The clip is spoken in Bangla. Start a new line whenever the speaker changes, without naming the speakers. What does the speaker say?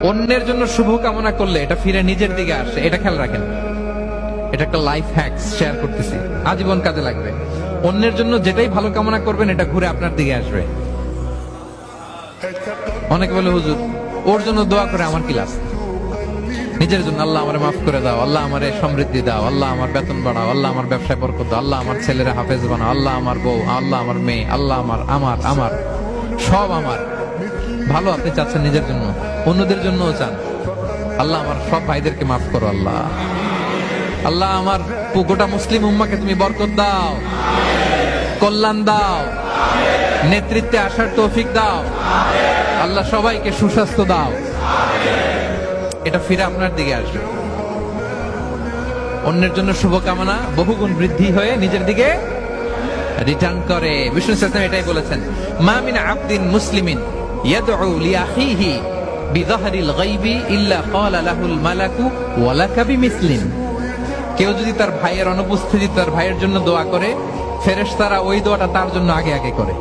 অন্যের জন্য শুভ কামনা করলে এটা ফিরে নিজের দিকে আসে, এটা খেয়াল রাখেন। এটা একটা লাইফ হ্যাকস শেয়ার করতেছি, আজীবন কাজে লাগবে। অন্যের জন্য যেটাই ভালো কামনা করবেন এটা ঘুরে আপনার দিকে আসবে। অনেকে বলে হুজুর ওর জন্য দোয়া করে আমার কি লাভ? নিজের জন্য আল্লাহ আমারে মাফ করে দাও, আল্লাহ আমারে সমৃদ্ধি দাও, আল্লাহ আমার বেতন বাড়াও, আল্লাহ আমার ব্যবসায় বরকত দাও, আল্লাহ আমার ছেলেরা হাফেজ বানাও, আল্লাহ আমার বউ, আল্লাহ আমার মেয়ে, আল্লাহ আমার আমার আমার সব আমার ভালো আপনি চাচ্ছেন নিজের জন্য, অন্যদের জন্যও চান। আল্লাহ আমার সব ভাইদেরকে মাফ করো, আল্লাহ আল্লাহ আমার গোটা মুসলিম উম্মাকে তুমি বরকত দাও, কল্যাণ দাও, নেতৃত্বে আসার তৌফিক দাও, আল্লাহ সবাইকে সুস্বাস্থ্য দাও। এটা ফিরে আপনার দিকে আসবে। অন্যের জন্য শুভকামনা বহুগুণ বৃদ্ধি হয়ে নিজের দিকে রিটার্ন করে। বিষ্ণু সাল্লাল্লাহু এটাই বলেছেন, মা মিন আবদিন মুসলিমিন ইয়াদউ লিআখিহি বিযাহরিল গায়বি ইল্লা ক্বালা লাহুল মালাকু ওয়া লাকা বিমিসলিন। কেউ যদি তার ভাইয়ের অনুপস্থিতি তার ভাইয়ের জন্য দোয়া করে, ফেরেশতারা ওই দোয়াটা তার জন্য আগে আগে করে।